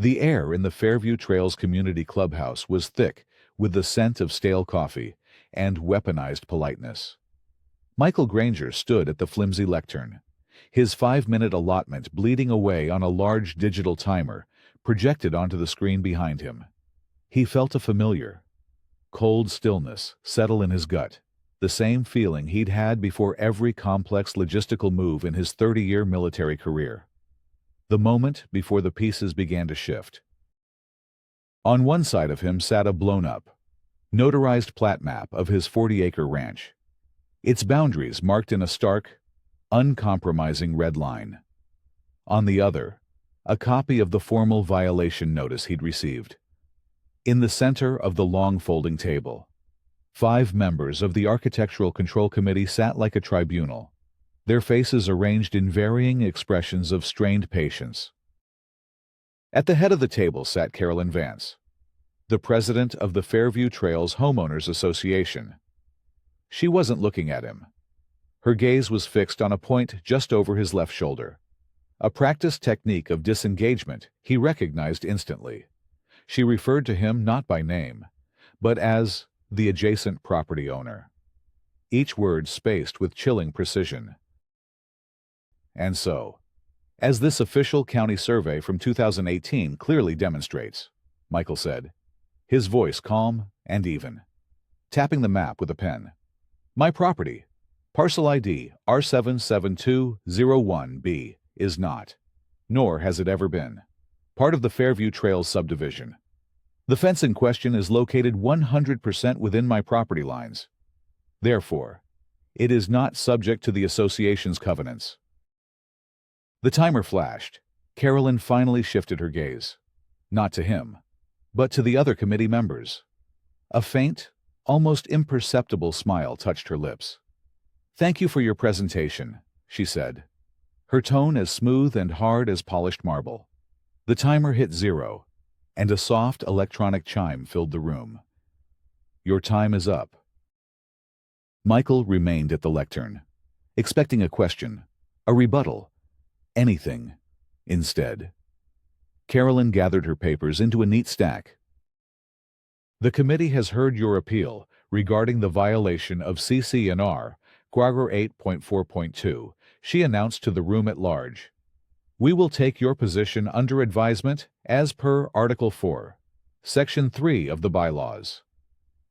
The air in the Fairview Trails Community Clubhouse was thick with the scent of stale coffee and weaponized politeness. Michael Granger stood at the flimsy lectern, his 5-minute allotment bleeding away on a large digital timer projected onto the screen behind him. He felt a familiar, cold stillness settle in his gut, the same feeling he'd had before every complex logistical move in his 30-year military career. The moment before the pieces began to shift. On one side of him sat a blown-up, notarized plat map of his 40-acre ranch, its boundaries marked in a stark, uncompromising red line. On the other, a copy of the formal violation notice he'd received. In the center of the long folding table, 5 members of the Architectural Control Committee sat like a tribunal, their faces arranged in varying expressions of strained patience. At the head of the table sat Carolyn Vance, the president of the Fairview Trails Homeowners Association. She wasn't looking at him. Her gaze was fixed on a point just over his left shoulder, a practiced technique of disengagement he recognized instantly. She referred to him not by name, but as the adjacent property owner, each word spaced with chilling precision. And so, as this official county survey from 2018 clearly demonstrates, Michael said, his voice calm and even, tapping the map with a pen. My property, parcel ID R77201B, is not, nor has it ever been, part of the Fairview Trails subdivision. The fence in question is located 100% within my property lines. Therefore, it is not subject to the association's covenants. The timer flashed. Carolyn finally shifted her gaze, not to him, but to the other committee members. A faint, almost imperceptible smile touched her lips. Thank you for your presentation, she said, her tone as smooth and hard as polished marble. The timer hit 0, and a soft electronic chime filled the room. Your time is up. Michael remained at the lectern, expecting a question, a rebuttal, anything. Instead, Carolyn gathered her papers into a neat stack. The committee has heard your appeal regarding the violation of CC&R Quagger 8.4.2, she announced to the room at large. We will take your position under advisement as per Article 4, Section 3 of the bylaws.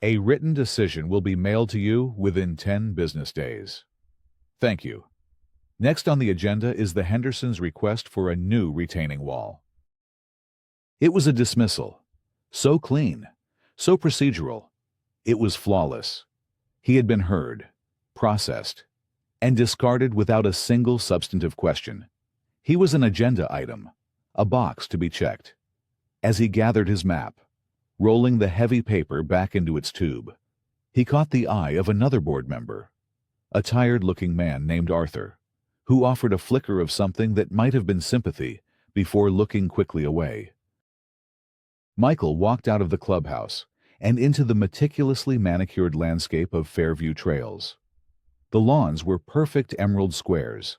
A written decision will be mailed to you within 10 business days. Thank you. Next on the agenda is the Hendersons' request for a new retaining wall. It was a dismissal. So clean, so procedural. It was flawless. He had been heard, processed, and discarded without a single substantive question. He was an agenda item, a box to be checked. As he gathered his map, rolling the heavy paper back into its tube, he caught the eye of another board member, a tired-looking man named Arthur, who offered a flicker of something that might have been sympathy before looking quickly away. Michael walked out of the clubhouse and into the meticulously manicured landscape of Fairview Trails. The lawns were perfect emerald squares,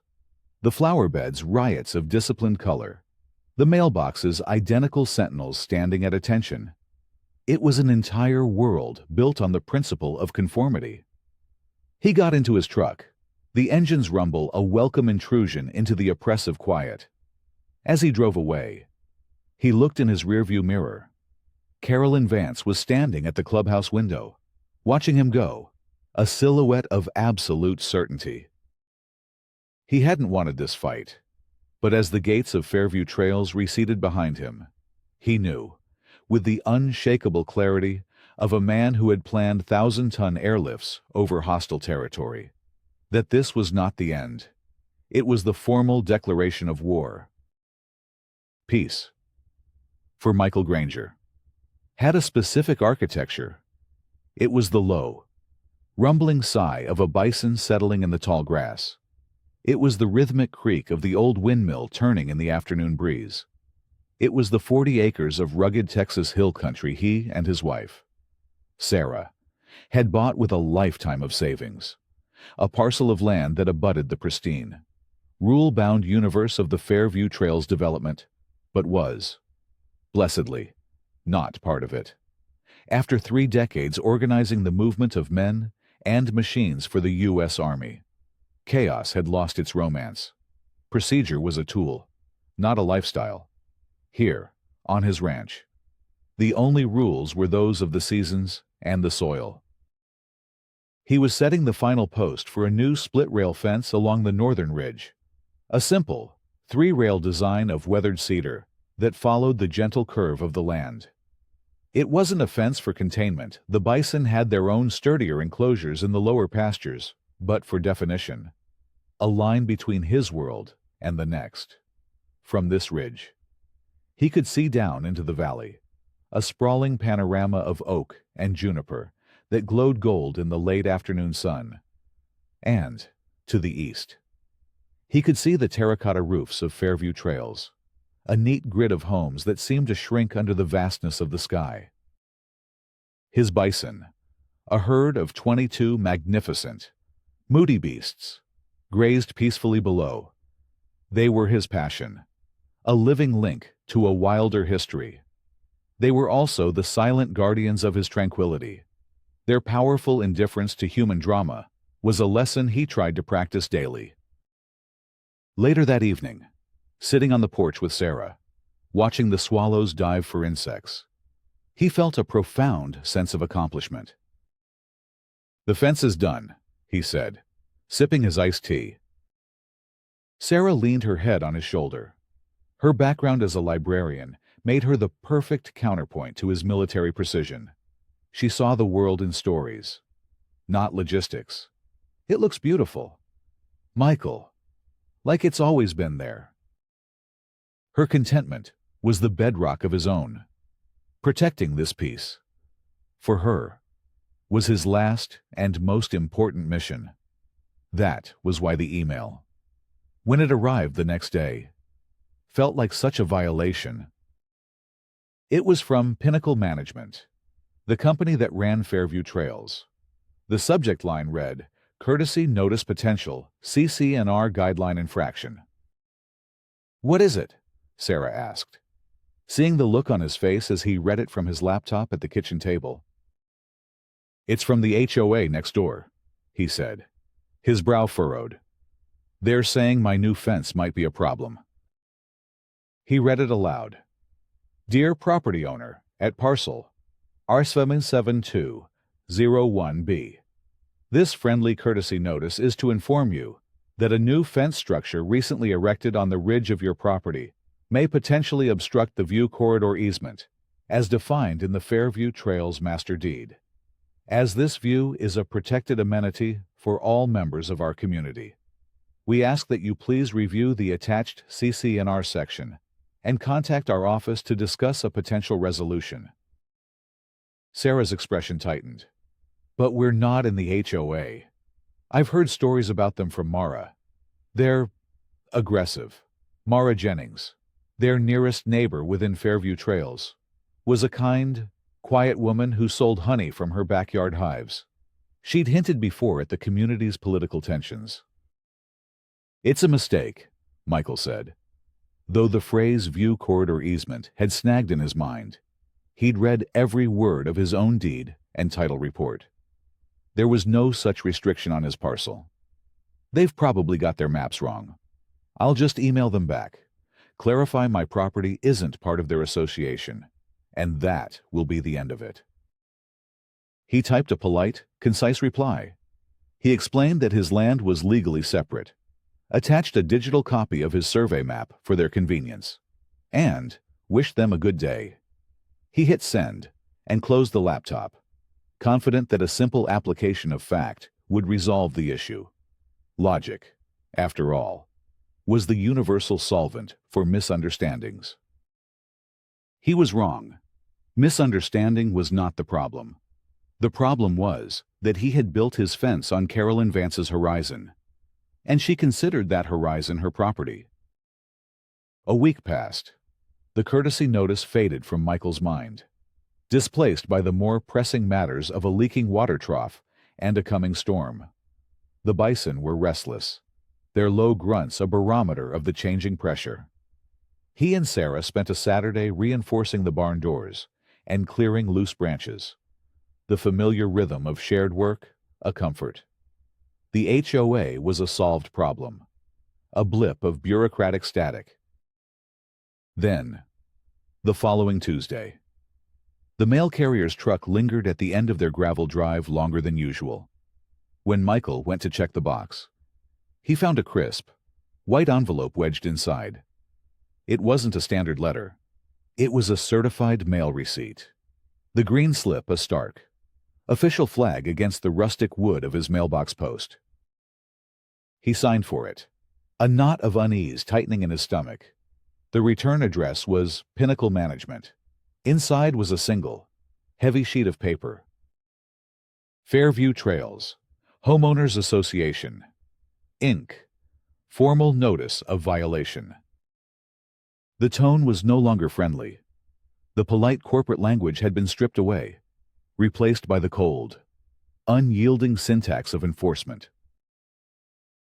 the flower beds riots of disciplined color, the mailboxes identical sentinels standing at attention. It was an entire world built on the principle of conformity. He got into his truck, the engine's rumble a welcome intrusion into the oppressive quiet. As he drove away, he looked in his rearview mirror. Carolyn Vance was standing at the clubhouse window, watching him go, a silhouette of absolute certainty. He hadn't wanted this fight, but as the gates of Fairview Trails receded behind him, he knew, with the unshakable clarity of a man who had planned 1,000-ton airlifts over hostile territory, that this was not the end. It was the formal declaration of war. Peace, for Michael Granger, had a specific architecture. It was the low, rumbling sigh of a bison settling in the tall grass. It was the rhythmic creak of the old windmill turning in the afternoon breeze. It was the 40 acres of rugged Texas hill country he and his wife, Sarah, had bought with a lifetime of savings, a parcel of land that abutted the pristine, rule-bound universe of the Fairview Trails development, but was Blessedly, not part of it. After 3 decades organizing the movement of men and machines for the U.S. Army, chaos had lost its romance. Procedure was a tool, not a lifestyle. Here, on his ranch, the only rules were those of the seasons and the soil. He was setting the final post for a new split-rail fence along the northern ridge, a simple, 3-rail design of weathered cedar that followed the gentle curve of the land. It wasn't a fence for containment. The bison had their own sturdier enclosures in the lower pastures, but for definition, a line between his world and the next. From this ridge, he could see down into the valley, a sprawling panorama of oak and juniper that glowed gold in the late afternoon sun. And, to the east, he could see the terracotta roofs of Fairview Trails, a neat grid of homes that seemed to shrink under the vastness of the sky. His bison, a herd of 22 magnificent, moody beasts, grazed peacefully below. They were his passion, a living link to a wilder history. They were also the silent guardians of his tranquility. Their powerful indifference to human drama was a lesson he tried to practice daily. Later that evening, sitting on the porch with Sarah, watching the swallows dive for insects, he felt a profound sense of accomplishment. "The fence is done," he said, sipping his iced tea. Sarah leaned her head on his shoulder. Her background as a librarian made her the perfect counterpoint to his military precision. She saw the world in stories, not logistics. "It looks beautiful, Michael, like it's always been there." Her contentment was the bedrock of his own. Protecting this peace, for her, was his last and most important mission. That was why the email, when it arrived the next day, felt like such a violation. It was from Pinnacle Management, the company that ran Fairview Trails. The subject line read, "Courtesy Notice Potential, CC&R Guideline Infraction." "What is it?" Sarah asked, seeing the look on his face as he read it from his laptop at the kitchen table. "It's from the HOA next door," he said, his brow furrowed. "They're saying my new fence might be a problem." He read it aloud. "Dear property owner, at parcel R77201B. This friendly courtesy notice is to inform you that a new fence structure recently erected on the ridge of your property may potentially obstruct the view corridor easement, as defined in the Fairview Trails Master Deed. As this view is a protected amenity for all members of our community, we ask that you please review the attached CC&R section and contact our office to discuss a potential resolution." Sarah's expression tightened. "But we're not in the HOA. I've heard stories about them from Mara. They're aggressive." Mara Jennings, their nearest neighbor within Fairview Trails, was a kind, quiet woman who sold honey from her backyard hives. She'd hinted before at the community's political tensions. "It's a mistake," Michael said. Though the phrase view corridor easement had snagged in his mind, he'd read every word of his own deed and title report. There was no such restriction on his parcel. "They've probably got their maps wrong. I'll just email them back. Clarify my property isn't part of their association, and that will be the end of it." He typed a polite, concise reply. He explained that his land was legally separate, attached a digital copy of his survey map for their convenience, and wished them a good day. He hit send and closed the laptop, confident that a simple application of fact would resolve the issue. Logic, after all, was the universal solvent for misunderstandings. He was wrong. Misunderstanding was not the problem. The problem was that he had built his fence on Carolyn Vance's horizon, and she considered that horizon her property. A week passed. The courtesy notice faded from Michael's mind, displaced by the more pressing matters of a leaking water trough and a coming storm. The bison were restless, their low grunts a barometer of the changing pressure. He and Sarah spent a Saturday reinforcing the barn doors and clearing loose branches. The familiar rhythm of shared work, a comfort. The HOA was a solved problem, a blip of bureaucratic static. Then, the following Tuesday, the mail carrier's truck lingered at the end of their gravel drive longer than usual. When Michael went to check the box, he found a crisp, white envelope wedged inside. It wasn't a standard letter. It was a certified mail receipt. The green slip a stark, official flag against the rustic wood of his mailbox post. He signed for it, a knot of unease tightening in his stomach. The return address was Pinnacle Management. Inside was a single, heavy sheet of paper. Fairview Trails, Homeowners Association, Inc. Formal Notice of Violation. The tone was no longer friendly. The polite corporate language had been stripped away, replaced by the cold, unyielding syntax of enforcement.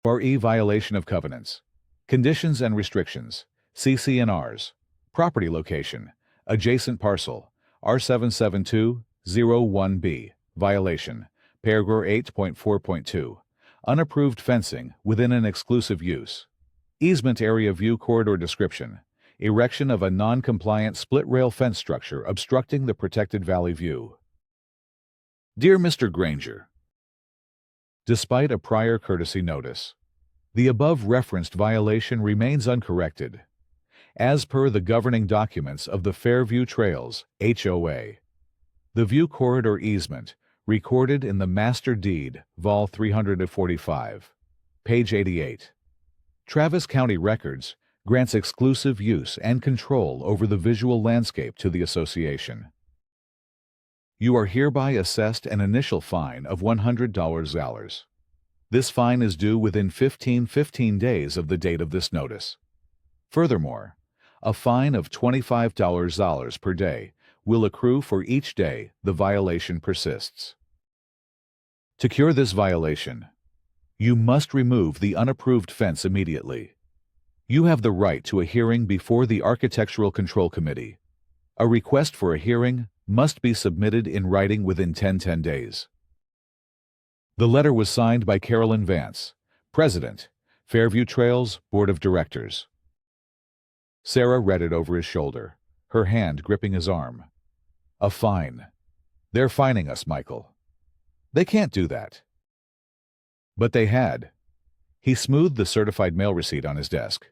RE violation of covenants, conditions and restrictions, CC&Rs, property location, adjacent parcel, R77201B, violation, paragraph 8.4.2, unapproved fencing within an exclusive use, easement area view corridor description, erection of a non-compliant split-rail fence structure obstructing the protected valley view. Dear Mr. Granger, despite a prior courtesy notice, the above-referenced violation remains uncorrected. As per the governing documents of the Fairview Trails, HOA, the view corridor easement, recorded in the Master Deed, Vol. 345, page 88, Travis County Records, grants exclusive use and control over the visual landscape to the association. You are hereby assessed an initial fine of $100. This fine is due within 15 days of the date of this notice. Furthermore, a fine of $25 per day will accrue for each day the violation persists. To cure this violation, you must remove the unapproved fence immediately. You have the right to a hearing before the Architectural Control Committee. A request for a hearing must be submitted in writing within 10 days. The letter was signed by Carolyn Vance, President, Fairview Trails Board of Directors. Sarah read it over his shoulder, her hand gripping his arm. A fine. They're fining us, Michael. They can't do that. But they had. He smoothed the certified mail receipt on his desk.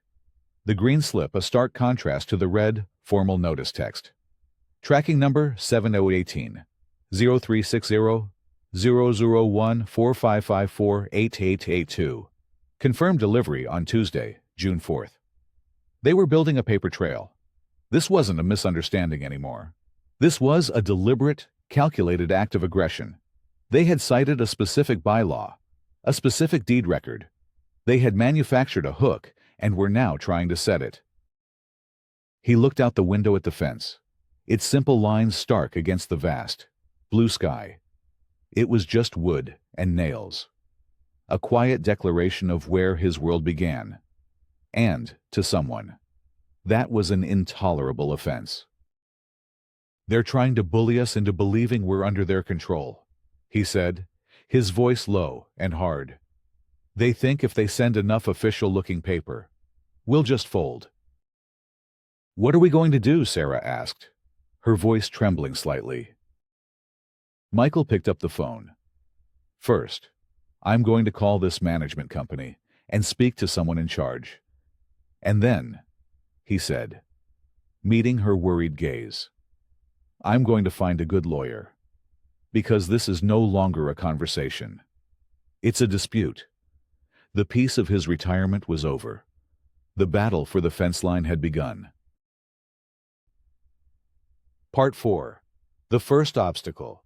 The green slip a stark contrast to the red, formal notice text. Tracking number 7018 0360 001 4554 8882. Confirmed delivery on Tuesday, June 4th. They were building a paper trail. This wasn't a misunderstanding anymore. This was a deliberate, calculated act of aggression. They had cited a specific bylaw, a specific deed record. They had manufactured a hook and were now trying to set it. He looked out the window at the fence, its simple lines stark against the vast, blue sky. It was just wood and nails. A quiet declaration of where his world began. And, to someone, that was an intolerable offense. They're trying to bully us into believing we're under their control, he said, his voice low and hard. They think if they send enough official-looking paper, we'll just fold. What are we going to do? Sarah asked, her voice trembling slightly. Michael picked up the phone. First, I'm going to call this management company and speak to someone in charge. And then, he said, meeting her worried gaze, I'm going to find a good lawyer. Because this is no longer a conversation. It's a dispute. The peace of his retirement was over. The battle for the fence line had begun. Part 4. The First Obstacle.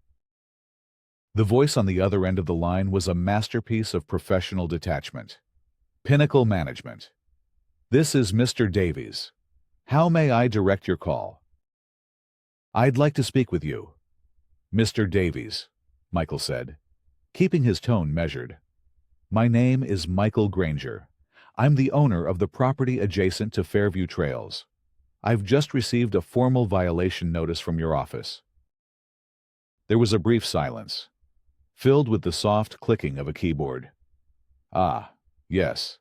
The voice on the other end of the line was a masterpiece of professional detachment. Pinnacle Management. This is Mr. Davies. How may I direct your call? I'd like to speak with you. Mr. Davies, Michael said, keeping his tone measured. My name is Michael Granger. I'm the owner of the property adjacent to Fairview Trails. I've just received a formal violation notice from your office." There was a brief silence, filled with the soft clicking of a keyboard. "Ah, yes.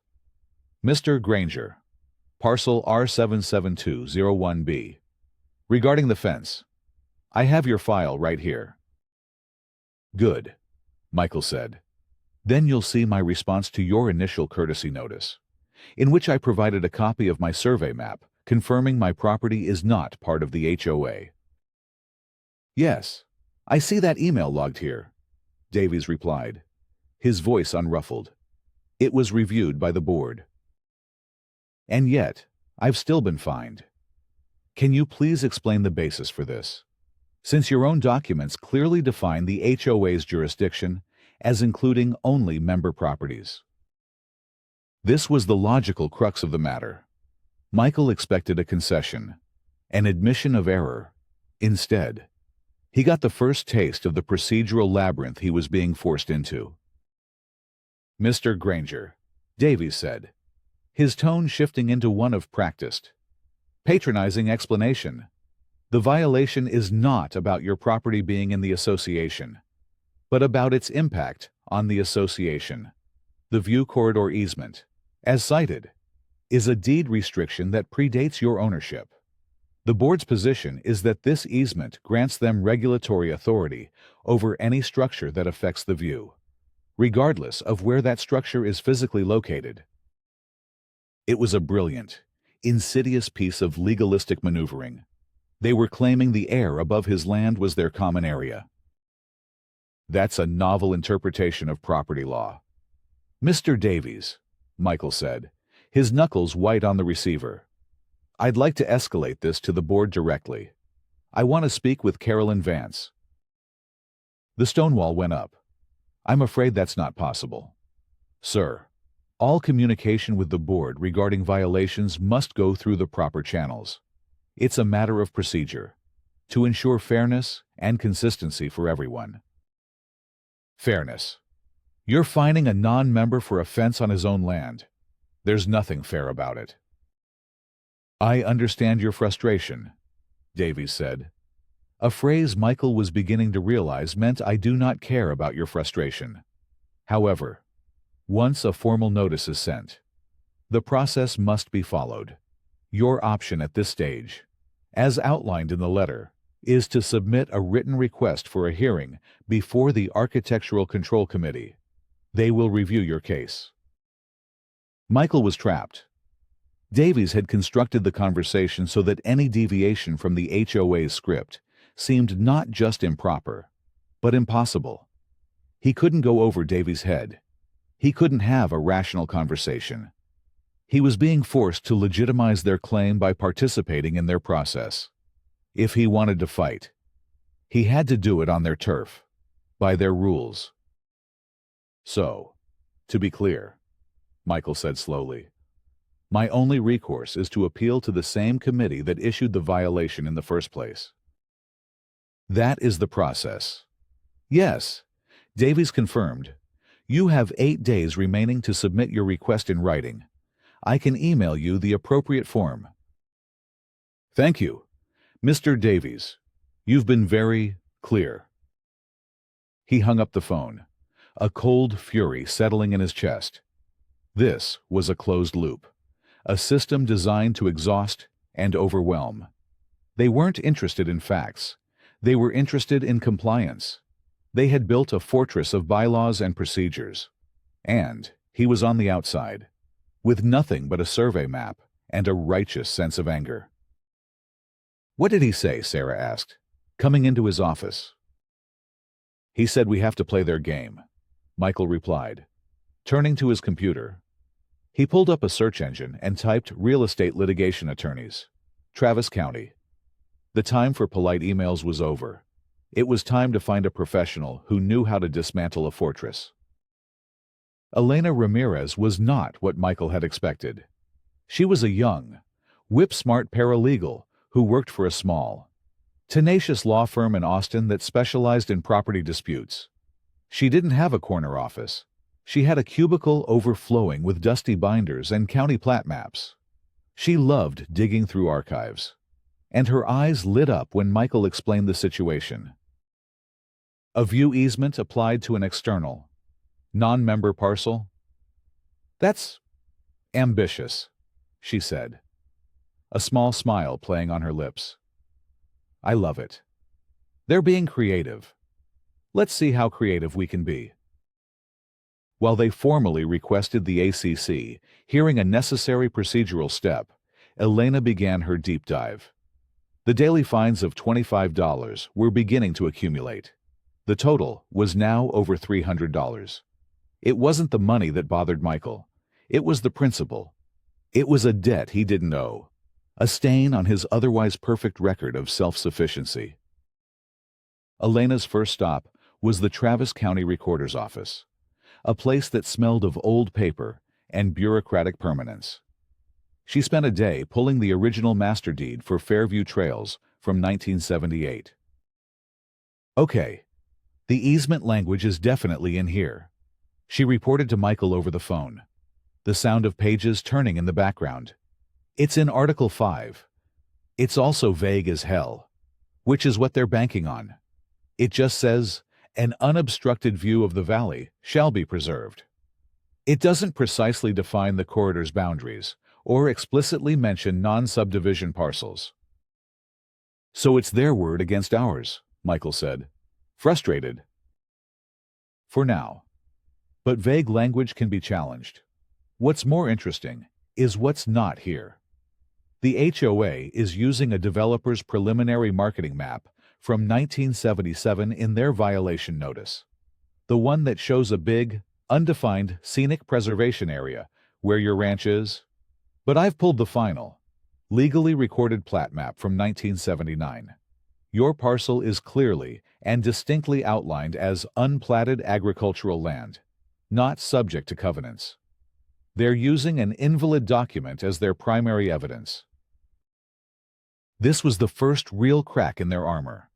Mr. Granger, parcel R77201B. Regarding the fence, I have your file right here." "Good," Michael said. "Then you'll see my response to your initial courtesy notice, in which I provided a copy of my survey map confirming my property is not part of the HOA." "Yes, I see that email logged here," Davies replied, his voice unruffled. "It was reviewed by the board. And yet, I've still been fined. Can you please explain the basis for this, since your own documents clearly define the HOA's jurisdiction as including only member properties?" This was the logical crux of the matter. Michael expected a concession, an admission of error. Instead, he got the first taste of the procedural labyrinth he was being forced into. "Mr. Granger," Davies said, his tone shifting into one of practiced, patronizing explanation, "the violation is not about your property being in the association, but about its impact on the association. The view corridor easement, as cited, is a deed restriction that predates your ownership. The board's position is that this easement grants them regulatory authority over any structure that affects the view, regardless of where that structure is physically located." It was a brilliant, insidious piece of legalistic maneuvering. They were claiming the air above his land was their common area. "That's a novel interpretation of property law." "Mr. Davies," Michael said, his knuckles white on the receiver, "I'd like to escalate this to the board directly. I want to speak with Carolyn Vance." The stonewall went up. "I'm afraid that's not possible. Sir, all communication with the board regarding violations must go through the proper channels. It's a matter of procedure, to ensure fairness and consistency for everyone." "Fairness? You're fining a non-member for a fence on his own land. There's nothing fair about it." "I understand your frustration," Davies said, a phrase Michael was beginning to realize meant "I do not care about your frustration." However, once a formal notice is sent, the process must be followed. Your option at this stage, as outlined in the letter, is to submit a written request for a hearing before the Architectural Control Committee. They will review your case. Michael was trapped. Davies had constructed the conversation so that any deviation from the HOA's script seemed not just improper, but impossible. He couldn't go over Davies' head. He couldn't have a rational conversation. He was being forced to legitimize their claim by participating in their process. If he wanted to fight, he had to do it on their turf, by their rules. "So, to be clear," Michael said slowly, "my only recourse is to appeal to the same committee that issued the violation in the first place." "That is the process." "Yes," Davies confirmed. "You have 8 days remaining to submit your request in writing. I can email you the appropriate form." "Thank you, Mr. Davies. You've been very clear." He hung up the phone, a cold fury settling in his chest. This was a closed loop, a system designed to exhaust and overwhelm. They weren't interested in facts. They were interested in compliance. They had built a fortress of bylaws and procedures. And he was on the outside, with nothing but a survey map and a righteous sense of anger. "What did he say?" Sarah asked, coming into his office. "He said we have to play their game," Michael replied, turning to his computer. He pulled up a search engine and typed "real estate litigation attorneys, Travis County." The time for polite emails was over. It was time to find a professional who knew how to dismantle a fortress. Elena Ramirez was not what Michael had expected. She was a young, whip-smart paralegal who worked for a small, tenacious law firm in Austin that specialized in property disputes. She didn't have a corner office. She had a cubicle overflowing with dusty binders and county plat maps. She loved digging through archives, and her eyes lit up when Michael explained the situation. A view easement applied to an external, non-member parcel? That's ambitious, she said, a small smile playing on her lips. I love it. They're being creative. Let's see how creative we can be. While they formally requested the ACC, hearing a necessary procedural step, Elena began her deep dive. The daily fines of $25 were beginning to accumulate. The total was now over $300. It wasn't the money that bothered Michael. It was the principle. It was a debt he didn't owe, a stain on his otherwise perfect record of self-sufficiency. Elena's first stop was the Travis County Recorder's Office, a place that smelled of old paper and bureaucratic permanence. She spent a day pulling the original master deed for Fairview Trails from 1978. Okay, the easement language is definitely in here, she reported to Michael over the phone, the sound of pages turning in the background. It's in Article 5. It's also vague as hell, which is what they're banking on. It just says, an unobstructed view of the valley shall be preserved. It doesn't precisely define the corridor's boundaries or explicitly mention non-subdivision parcels. So it's their word against ours, Michael said, frustrated. For now. But vague language can be challenged. What's more interesting is what's not here. The HOA is using a developer's preliminary marketing map from 1977 in their violation notice. The one that shows a big, undefined scenic preservation area where your ranch is. But I've pulled the final, legally recorded plat map from 1979. Your parcel is clearly and distinctly outlined as unplatted agricultural land, not subject to covenants. They're using an invalid document as their primary evidence. This was the first real crack in their armor.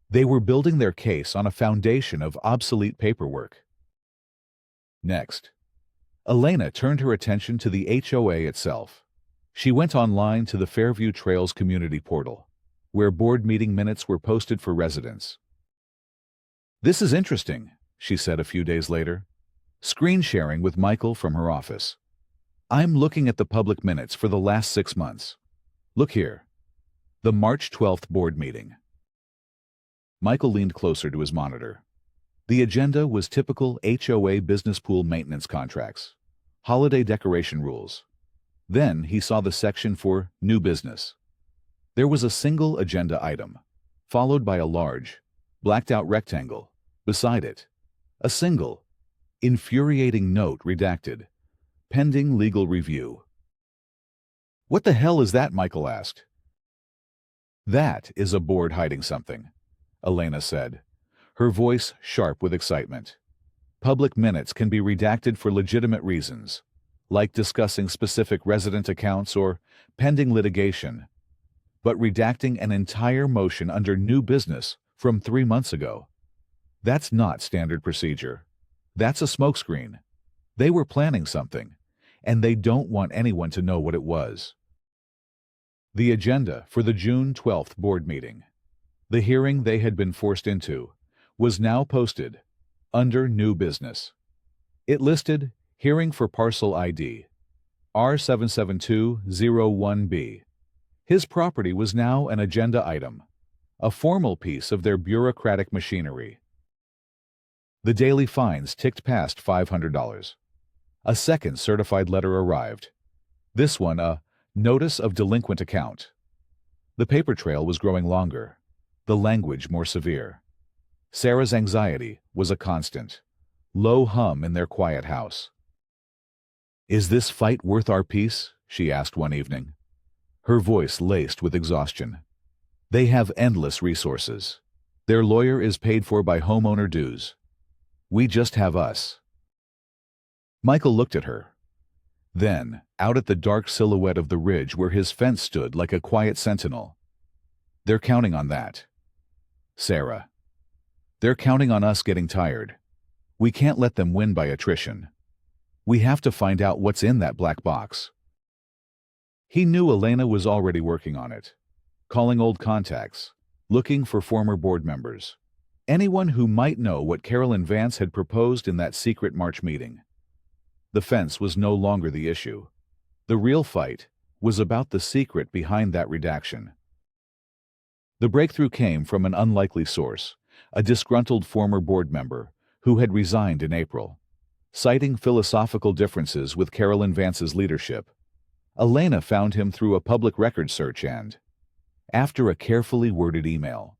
They were building their case on a foundation of obsolete paperwork. Next, Elena turned her attention to the HOA itself. She went online to the Fairview Trails community portal, where board meeting minutes were posted for residents. This is interesting, she said a few days later, screen sharing with Michael from her office. I'm looking at the public minutes for the last 6 months. Look here. The March 12th board meeting. Michael leaned closer to his monitor. The agenda was typical HOA business pool maintenance contracts, holiday decoration rules. Then he saw the section for new business. There was a single agenda item, followed by a large, blacked-out rectangle. Beside it, a single, infuriating note redacted, pending legal review. What the hell is that? Michael asked. That is a board hiding something, Elena said, her voice sharp with excitement. Public minutes can be redacted for legitimate reasons, like discussing specific resident accounts or pending litigation. But redacting an entire motion under new business from 3 months ago, that's not standard procedure. That's a smokescreen. They were planning something, and they don't want anyone to know what it was. The agenda for the June 12th board meeting, the hearing they had been forced into, was now posted under new business. It listed hearing for parcel ID R77201B. His property was now an agenda item, a formal piece of their bureaucratic machinery. The daily fines ticked past $500. A second certified letter arrived. This one a notice of delinquent account. The paper trail was growing longer, the language more severe. Sarah's anxiety was a constant, low hum in their quiet house. Is this fight worth our peace? She asked one evening, her voice laced with exhaustion. They have endless resources. Their lawyer is paid for by homeowner dues. We just have us. Michael looked at her. Then, out at the dark silhouette of the ridge where his fence stood like a quiet sentinel. They're counting on that. Sarah. They're counting on us getting tired. We can't let them win by attrition. We have to find out what's in that black box. He knew Elena was already working on it, calling old contacts, looking for former board members, anyone who might know what Carolyn Vance had proposed in that secret March meeting. The fence was no longer the issue. The real fight was about the secret behind that redaction. The breakthrough came from an unlikely source, a disgruntled former board member who had resigned in April. Citing philosophical differences with Carolyn Vance's leadership, Elena found him through a public records search and, after a carefully worded email,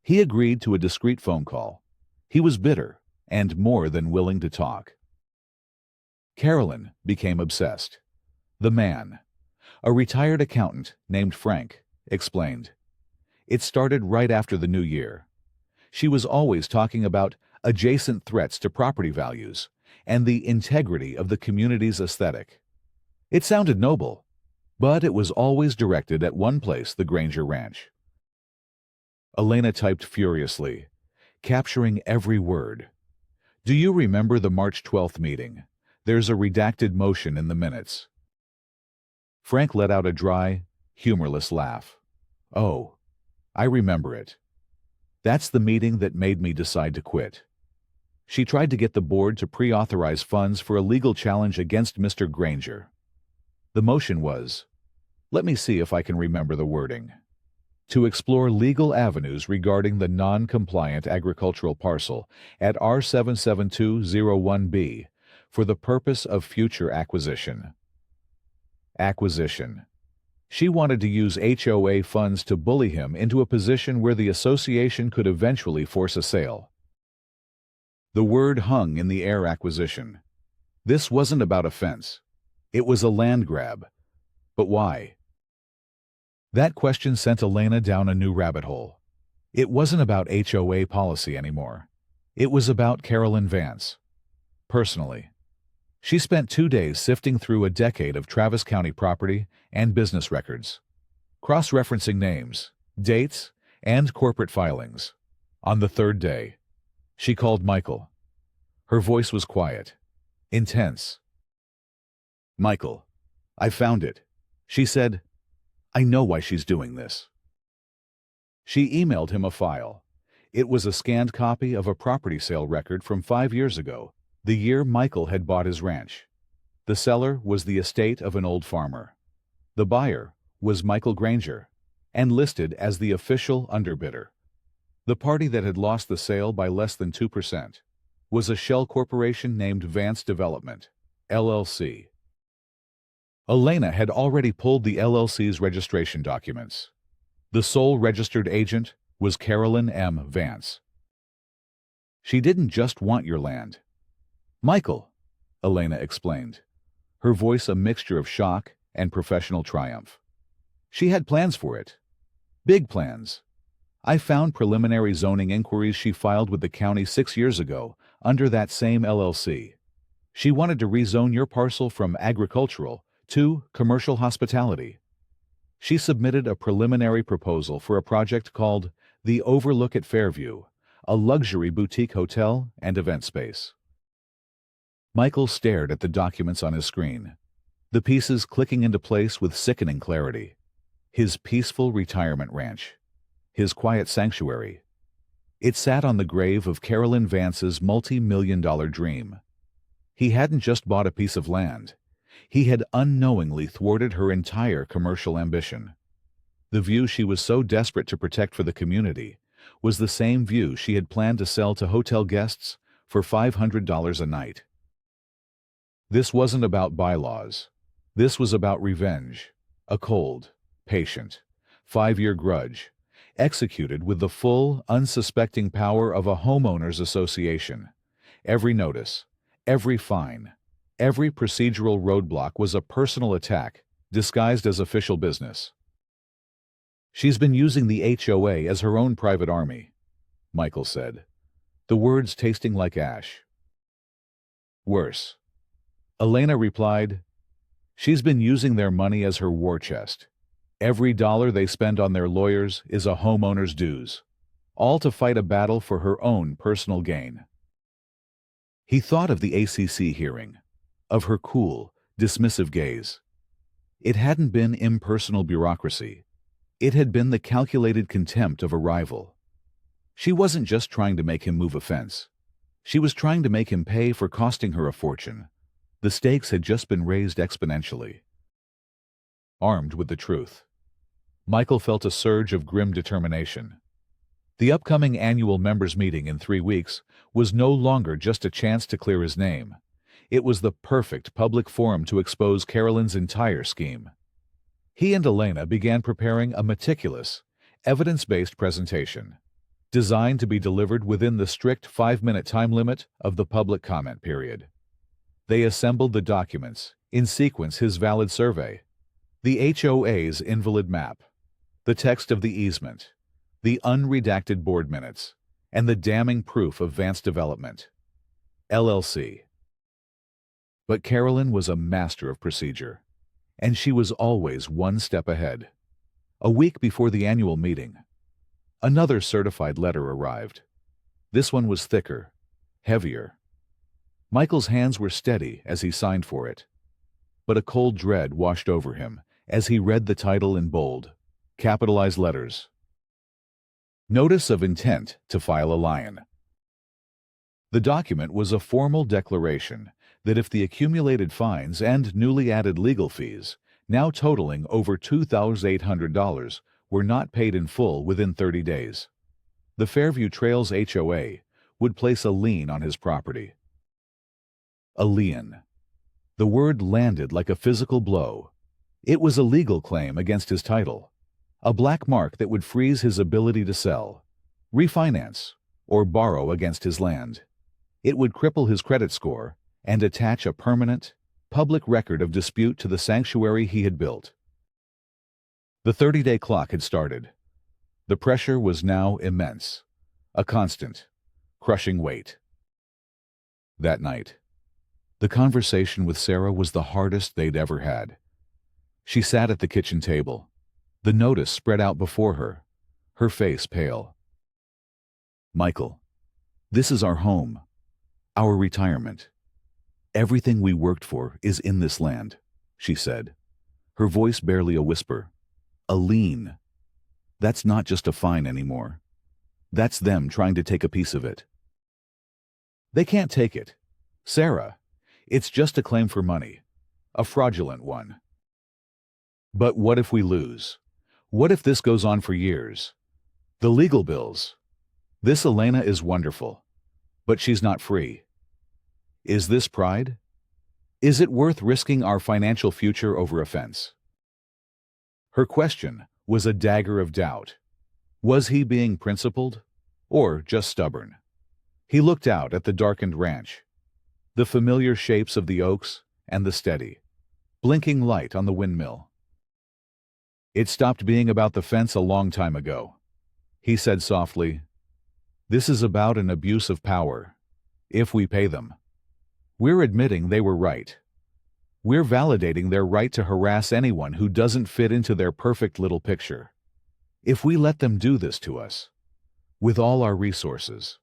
he agreed to a discreet phone call. He was bitter and more than willing to talk. Carolyn became obsessed. The man, a retired accountant named Frank, explained. It started right after the new year. She was always talking about adjacent threats to property values and the integrity of the community's aesthetic. It sounded noble, but it was always directed at one place, the Granger Ranch. Elena typed furiously, capturing every word. Do you remember the March 12th meeting? There's a redacted motion in the minutes. Frank let out a dry, humorless laugh. Oh, I remember it. That's the meeting that made me decide to quit. She tried to get the board to pre-authorize funds for a legal challenge against Mr. Granger. The motion was, let me see if I can remember the wording, to explore legal avenues regarding the non-compliant agricultural parcel at R77201B for the purpose of future acquisition. Acquisition. She wanted to use HOA funds to bully him into a position where the association could eventually force a sale. The word hung in the air: acquisition. This wasn't about a fence. It was a land grab. But why? That question sent Elena down a new rabbit hole. It wasn't about HOA policy anymore. It was about Carolyn Vance. Personally. She spent 2 days sifting through a decade of Travis County property and business records, cross-referencing names, dates, and corporate filings. On the third day, she called Michael. Her voice was quiet, intense. Michael, I found it, she said. I know why she's doing this. She emailed him a file. It was a scanned copy of a property sale record from 5 years ago, the year Michael had bought his ranch. The seller was the estate of an old farmer. The buyer was Michael Granger, and listed as the official underbidder. The party that had lost the sale by less than 2% was a shell corporation named Vance Development, LLC. Elena had already pulled the LLC's registration documents. The sole registered agent was Carolyn M. Vance. She didn't just want your land. Michael, Elena explained, her voice a mixture of shock and professional triumph. She had plans for it. Big plans. I found preliminary zoning inquiries she filed with the county 6 years ago under that same LLC. She wanted to rezone your parcel from agricultural to commercial hospitality. She submitted a preliminary proposal for a project called The Overlook at Fairview, a luxury boutique hotel and event space. Michael stared at the documents on his screen, the pieces clicking into place with sickening clarity. His peaceful retirement ranch. His quiet sanctuary. It sat on the grave of Carolyn Vance's multi-million-dollar dream. He hadn't just bought a piece of land. He had unknowingly thwarted her entire commercial ambition. The view she was so desperate to protect for the community was the same view she had planned to sell to hotel guests for $500 a night. This wasn't about bylaws. This was about revenge. A cold, patient, 5-year grudge, executed with the full, unsuspecting power of a homeowners association. Every notice, every fine, every procedural roadblock was a personal attack, disguised as official business. She's been using the HOA as her own private army, Michael said, the words tasting like ash. Worse. Elena replied, she's been using their money as her war chest. Every dollar they spend on their lawyers is a homeowner's dues, all to fight a battle for her own personal gain. He thought of the ACC hearing, of her cool, dismissive gaze. It hadn't been impersonal bureaucracy. It had been the calculated contempt of a rival. She wasn't just trying to make him move a fence. She was trying to make him pay for costing her a fortune. The stakes had just been raised exponentially. Armed with the truth, Michael felt a surge of grim determination. The upcoming annual members' meeting in 3 weeks was no longer just a chance to clear his name. It was the perfect public forum to expose Carolyn's entire scheme. He and Elena began preparing a meticulous, evidence-based presentation, designed to be delivered within the strict 5-minute time limit of the public comment period. They assembled the documents, in sequence his valid survey, the HOA's invalid map, the text of the easement, the unredacted board minutes, and the damning proof of Vance Development, LLC. But Carolyn was a master of procedure, and she was always one step ahead. A week before the annual meeting, another certified letter arrived. This one was thicker, heavier. Michael's hands were steady as he signed for it, but a cold dread washed over him as he read the title in bold, capitalized letters. Notice of Intent to File a Lion. The document was a formal declaration that if the accumulated fines and newly added legal fees, now totaling over $2,800, were not paid in full within 30 days, the Fairview Trails HOA would place a lien on his property. A lien. The word landed like a physical blow. It was a legal claim against his title, a black mark that would freeze his ability to sell, refinance, or borrow against his land. It would cripple his credit score and attach a permanent, public record of dispute to the sanctuary he had built. The 30-day clock had started. The pressure was now immense, a constant, crushing weight. That night, the conversation with Sarah was the hardest they'd ever had. She sat at the kitchen table, the notice spread out before her, her face pale. "Michael, this is our home, our retirement. Everything we worked for is in this land," she said, her voice barely a whisper. "A lien. That's not just a fine anymore. That's them trying to take a piece of it." "They can't take it, Sarah. It's just a claim for money, a fraudulent one." "But what if we lose? What if this goes on for years? The legal bills. This Elena is wonderful, but she's not free. Is this pride? Is it worth risking our financial future over a fence?" Her question was a dagger of doubt. Was he being principled, or just stubborn? He looked out at the darkened ranch, the familiar shapes of the oaks and the steady, blinking light on the windmill. "It stopped being about the fence a long time ago," he said softly. "This is about an abuse of power, if we pay them. We're admitting they were right. We're validating their right to harass anyone who doesn't fit into their perfect little picture. If we let them do this to us, with all our resources,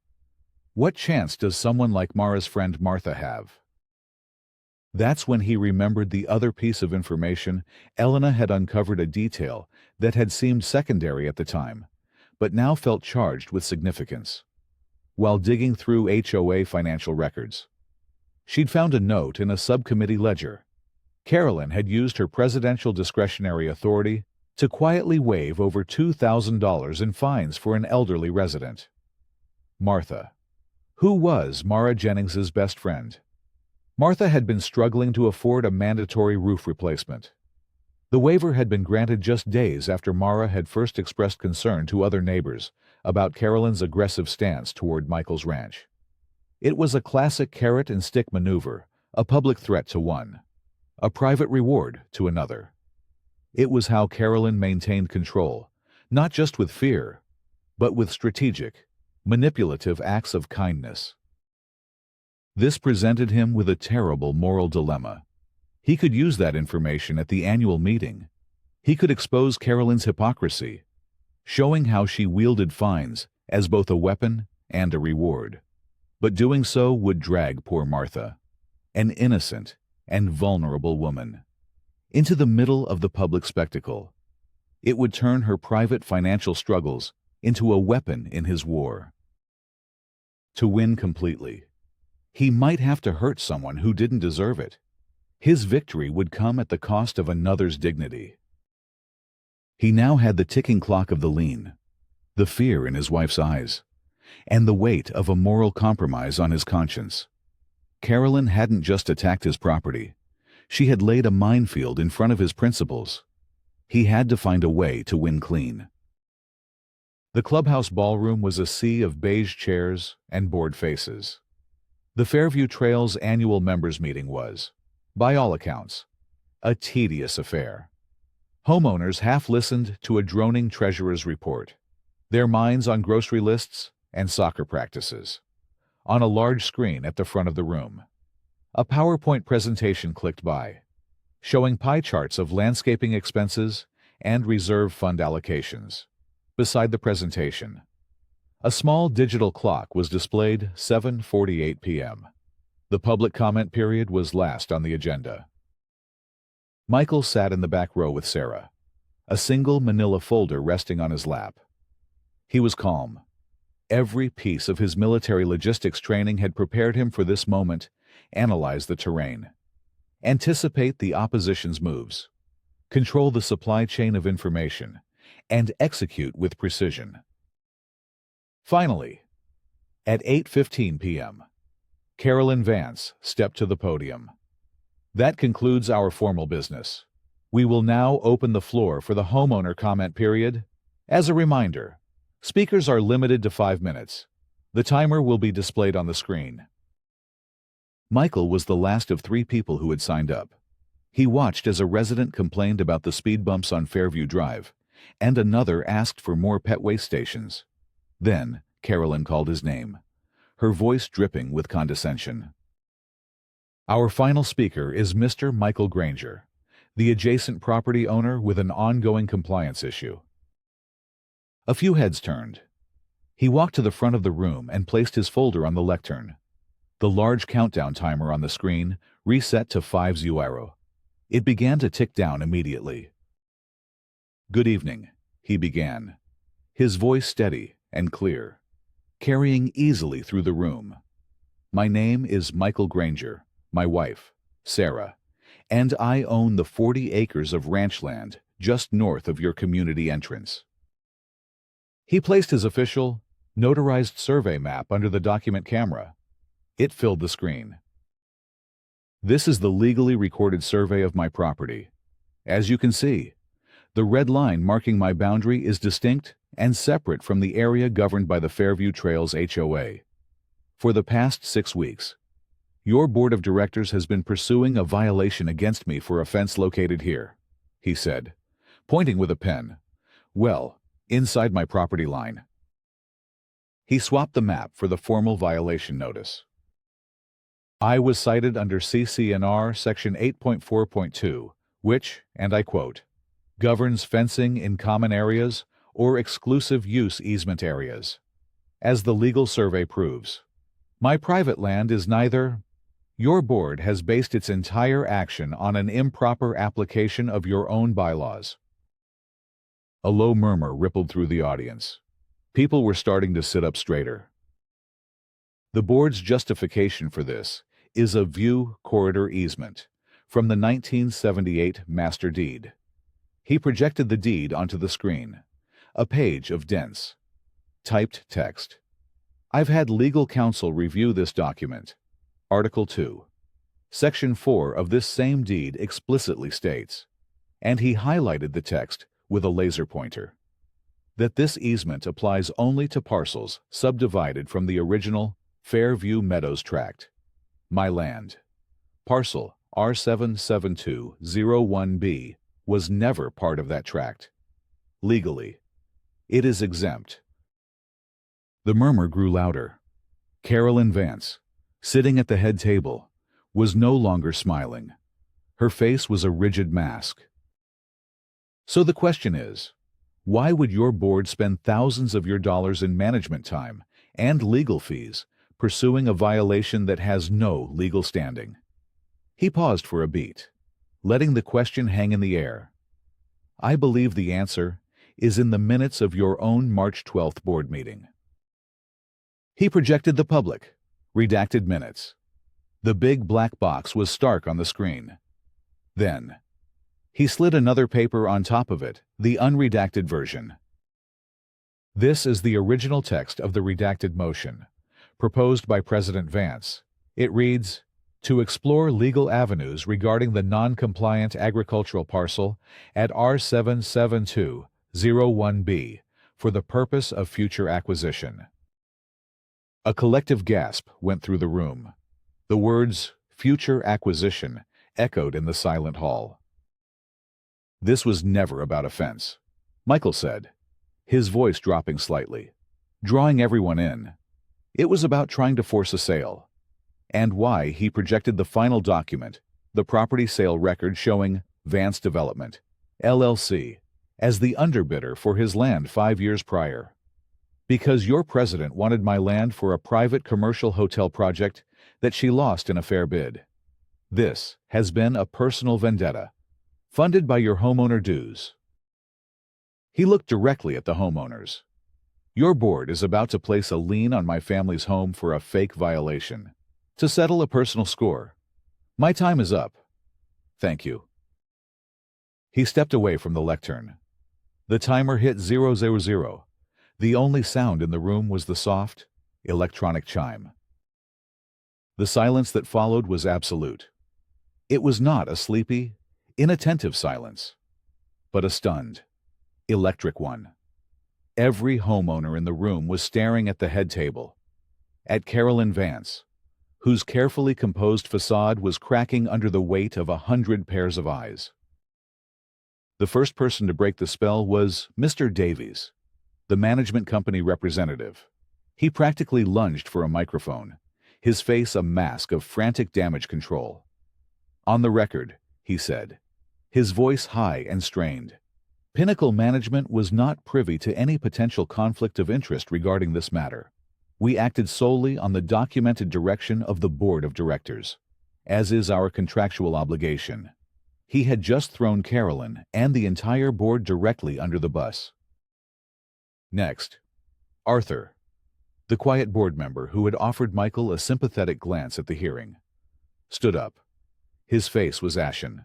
what chance does someone like Mara's friend Martha have?" That's when he remembered the other piece of information. Elena had uncovered a detail that had seemed secondary at the time, but now felt charged with significance. While digging through HOA financial records, she'd found a note in a subcommittee ledger. Carolyn had used her presidential discretionary authority to quietly waive over $2,000 in fines for an elderly resident. Martha. Who was Mara Jennings's best friend? Martha had been struggling to afford a mandatory roof replacement. The waiver had been granted just days after Mara had first expressed concern to other neighbors about Carolyn's aggressive stance toward Michael's ranch. It was a classic carrot-and-stick maneuver, a public threat to one, a private reward to another. It was how Carolyn maintained control, not just with fear, but with strategic, manipulative acts of kindness. This presented him with a terrible moral dilemma. He could use that information at the annual meeting. He could expose Carolyn's hypocrisy, showing how she wielded fines as both a weapon and a reward. But doing so would drag poor Martha, an innocent and vulnerable woman, into the middle of the public spectacle. It would turn her private financial struggles into a weapon in his war. To win completely, he might have to hurt someone who didn't deserve it. His victory would come at the cost of another's dignity. He now had the ticking clock of the lien, the fear in his wife's eyes, and the weight of a moral compromise on his conscience. Carolyn hadn't just attacked his property. She had laid a minefield in front of his principles. He had to find a way to win clean. The clubhouse ballroom was a sea of beige chairs and bored faces. The Fairview Trails annual members' meeting was, by all accounts, a tedious affair. Homeowners half listened to a droning treasurer's report, their minds on grocery lists and soccer practices. On a large screen at the front of the room, a PowerPoint presentation clicked by, showing pie charts of landscaping expenses and reserve fund allocations. Beside the presentation, a small digital clock was displayed 7:48 p.m. The public comment period was last on the agenda. Michael sat in the back row with Sarah, a single manila folder resting on his lap. He was calm. Every piece of his military logistics training had prepared him for this moment. Analyze the terrain, anticipate the opposition's moves, control the supply chain of information, and execute with precision. Finally, at 8:15 p.m., Carolyn Vance stepped to the podium. That concludes our formal business. We will now open the floor for the homeowner comment period. As a reminder, speakers are limited to 5 minutes. The timer will be displayed on the screen. Michael was the last of 3 people who had signed up. He watched as a resident complained about the speed bumps on Fairview Drive, and another asked for more pet waste stations. Then Carolyn called his name, her voice dripping with condescension. Our final speaker is Mr. Michael Granger, the adjacent property owner with an ongoing compliance issue. A few heads turned. He walked to the front of the room and placed his folder on the lectern. The large countdown timer on the screen reset to 5:00. It began to tick down immediately. "Good evening," he began, his voice steady and clear, carrying easily through the room. "My name is Michael Granger, my wife, Sarah, and I own the 40 acres of ranch land just north of your community entrance." He placed his official, notarized survey map under the document camera. It filled the screen. "This is the legally recorded survey of my property. As you can see, the red line marking my boundary is distinct and separate from the area governed by the Fairview Trails HOA. For the past 6 weeks, your board of directors has been pursuing a violation against me for a fence located here," he said, pointing with a pen. "Well, inside my property line." He swapped the map for the formal violation notice. "I was cited under CC&R Section 8.4.2, which, and I quote, governs fencing in common areas or exclusive use easement areas. As the legal survey proves, my private land is neither. Your board has based its entire action on an improper application of your own bylaws." A low murmur rippled through the audience. People were starting to sit up straighter. The board's justification for this is a view corridor easement from the 1978 Master Deed. He projected the deed onto the screen, a page of dense, typed text. "I've had legal counsel review this document. Article 2. Section 4 of this same deed explicitly states," and he highlighted the text with a laser pointer, "that this easement applies only to parcels subdivided from the original Fairview Meadows tract. My land, parcel R77201B, was never part of that tract. Legally, it is exempt." The murmur grew louder. Carolyn Vance, sitting at the head table, was no longer smiling. Her face was a rigid mask. "So the question is, why would your board spend thousands of your dollars in management time and legal fees pursuing a violation that has no legal standing?" He paused for a beat, letting the question hang in the air. I believe the answer is in the minutes of your own March 12th board meeting. He projected the public, redacted minutes. The big black box was stark on the screen. Then, he slid another paper on top of it, the unredacted version. This is the original text of the redacted motion, proposed by President Vance. It reads, "To explore legal avenues regarding the non-compliant agricultural parcel at R77201B for the purpose of future acquisition." A collective gasp went through the room. The words, "future acquisition," echoed in the silent hall. This was never about a fence, Michael said, his voice dropping slightly, drawing everyone in. It was about trying to force a sale. And why he projected the final document, the property sale record showing Vance Development, LLC, as the underbidder for his land 5 years prior. Because your president wanted my land for a private commercial hotel project that she lost in a fair bid. This has been a personal vendetta, funded by your homeowner dues. He looked directly at the homeowners. Your board is about to place a lien on my family's home for a fake violation, to settle a personal score. My time is up. Thank you. He stepped away from the lectern. The timer hit 000. The only sound in the room was the soft, electronic chime. The silence that followed was absolute. It was not a sleepy, inattentive silence, but a stunned, electric one. Every homeowner in the room was staring at the head table, at Carolyn Vance, whose carefully composed facade was cracking under the weight of 100 pairs of eyes. The first person to break the spell was Mr. Davies, the management company representative. He practically lunged for a microphone, his face a mask of frantic damage control. "On the record," he said, his voice high and strained. Pinnacle Management was not privy to any potential conflict of interest regarding this matter. We acted solely on the documented direction of the Board of Directors, as is our contractual obligation. He had just thrown Carolyn and the entire board directly under the bus. Next, Arthur, the quiet board member who had offered Michael a sympathetic glance at the hearing, stood up. His face was ashen.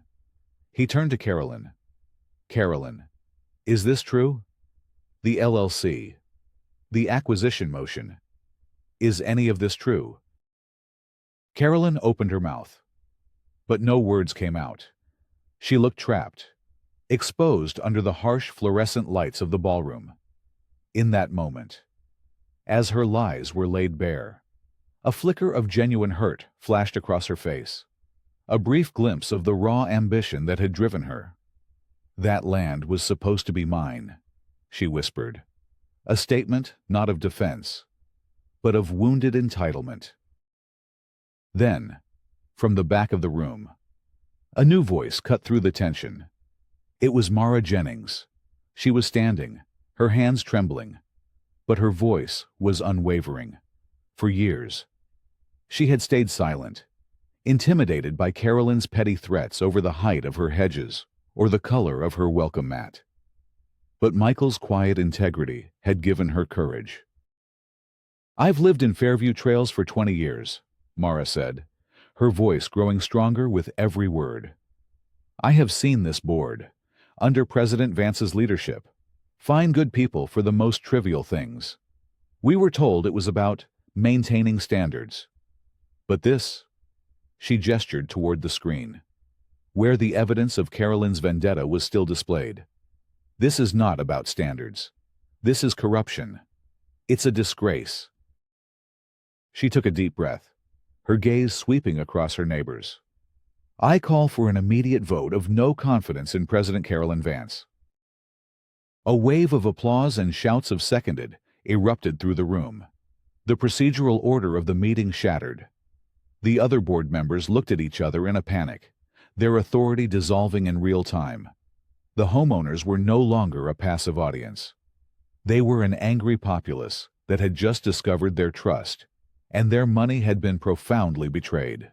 He turned to Carolyn. "Carolyn, is this true? The LLC, the acquisition motion. Is any of this true?" Carolyn opened her mouth, but no words came out. She looked trapped, exposed under the harsh fluorescent lights of the ballroom. In that moment, as her lies were laid bare, a flicker of genuine hurt flashed across her face, a brief glimpse of the raw ambition that had driven her. "That land was supposed to be mine," she whispered, a statement not of defense, but of wounded entitlement. Then, from the back of the room, a new voice cut through the tension. It was Mara Jennings. She was standing, her hands trembling, but her voice was unwavering. For years, she had stayed silent, intimidated by Carolyn's petty threats over the height of her hedges or the color of her welcome mat. But Michael's quiet integrity had given her courage. "I've lived in Fairview Trails for 20 years, Mara said, her voice growing stronger with every word. "I have seen this board, under President Vance's leadership, find good people for the most trivial things. We were told it was about maintaining standards. But this," she gestured toward the screen, where the evidence of Carolyn's vendetta was still displayed. "This is not about standards. This is corruption. It's a disgrace." She took a deep breath, her gaze sweeping across her neighbors. "I call for an immediate vote of no confidence in President Carolyn Vance." A wave of applause and shouts of "seconded" erupted through the room. The procedural order of the meeting shattered. The other board members looked at each other in a panic, their authority dissolving in real time. The homeowners were no longer a passive audience. They were an angry populace that had just discovered their trust, and their money had been profoundly betrayed.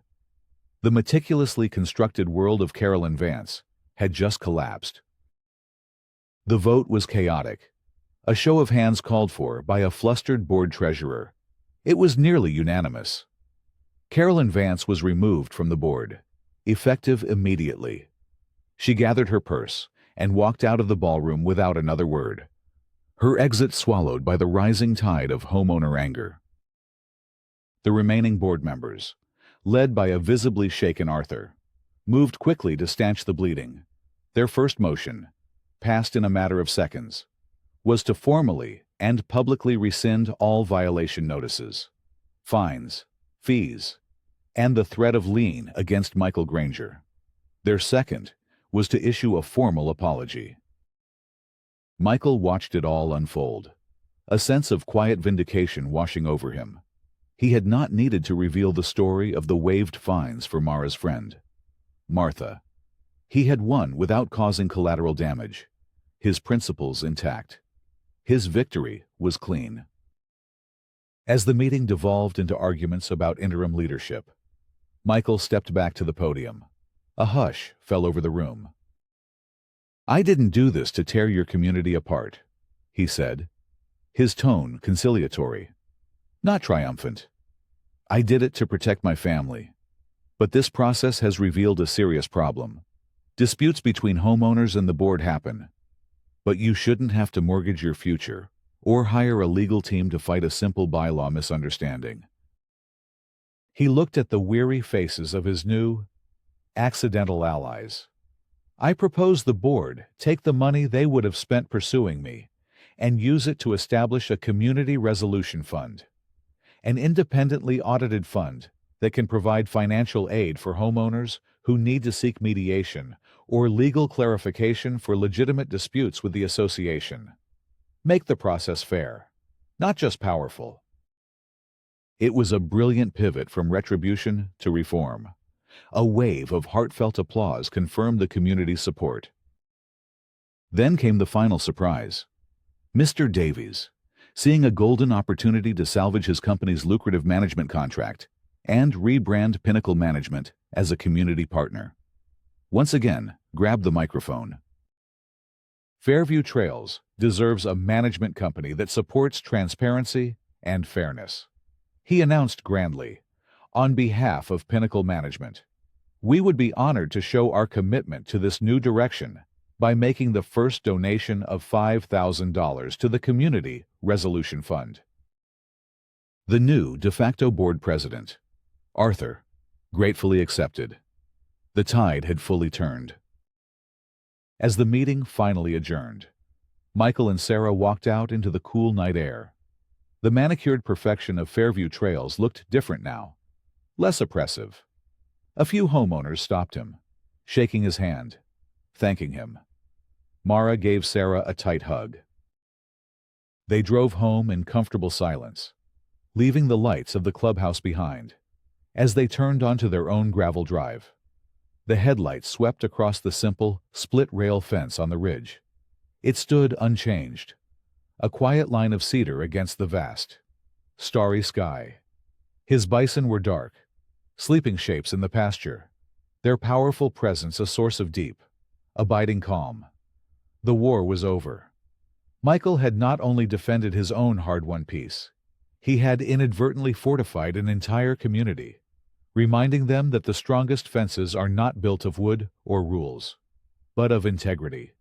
The meticulously constructed world of Carolyn Vance had just collapsed. The vote was chaotic. A show of hands called for by a flustered board treasurer. It was nearly unanimous. Carolyn Vance was removed from the board, effective immediately. She gathered her purse and walked out of the ballroom without another word, her exit swallowed by the rising tide of homeowner anger. The remaining board members, led by a visibly shaken Arthur, moved quickly to stanch the bleeding. Their first motion, passed in a matter of seconds, was to formally and publicly rescind all violation notices, fines, fees, and the threat of lien against Michael Granger. Their second was to issue a formal apology. Michael watched it all unfold, a sense of quiet vindication washing over him. He had not needed to reveal the story of the waived fines for Mara's friend, Martha. He had won without causing collateral damage, his principles intact. His victory was clean. As the meeting devolved into arguments about interim leadership, Michael stepped back to the podium. A hush fell over the room. "I didn't do this to tear your community apart," he said, his tone conciliatory, not triumphant. "I did it to protect my family. But this process has revealed a serious problem. Disputes between homeowners and the board happen. But you shouldn't have to mortgage your future or hire a legal team to fight a simple bylaw misunderstanding." He looked at the weary faces of his new, accidental allies. "I propose the board take the money they would have spent pursuing me and use it to establish a community resolution fund, an independently audited fund that can provide financial aid for homeowners who need to seek mediation or legal clarification for legitimate disputes with the association. Make the process fair, not just powerful." It was a brilliant pivot from retribution to reform. A wave of heartfelt applause confirmed the community's support. Then came the final surprise. Mr. Davies, seeing a golden opportunity to salvage his company's lucrative management contract and rebrand Pinnacle Management as a community partner, once again grabbed the microphone. Fairview Trails deserves a management company that supports transparency and fairness, he announced grandly. On behalf of Pinnacle Management, we would be honored to show our commitment to this new direction by making the first donation of $5,000 to the Community Resolution Fund. The new de facto board president, Arthur, gratefully accepted. The tide had fully turned. As the meeting finally adjourned, Michael and Sarah walked out into the cool night air. The manicured perfection of Fairview Trails looked different now, less oppressive. A few homeowners stopped him, shaking his hand, thanking him. Mara gave Sarah a tight hug. They drove home in comfortable silence, leaving the lights of the clubhouse behind. As they turned onto their own gravel drive, the headlights swept across the simple, split-rail fence on the ridge. It stood unchanged, a quiet line of cedar against the vast, starry sky. His bison were dark, sleeping shapes in the pasture, their powerful presence a source of deep, abiding calm. The war was over. Michael had not only defended his own hard-won peace, he had inadvertently fortified an entire community, reminding them that the strongest fences are not built of wood or rules, but of integrity.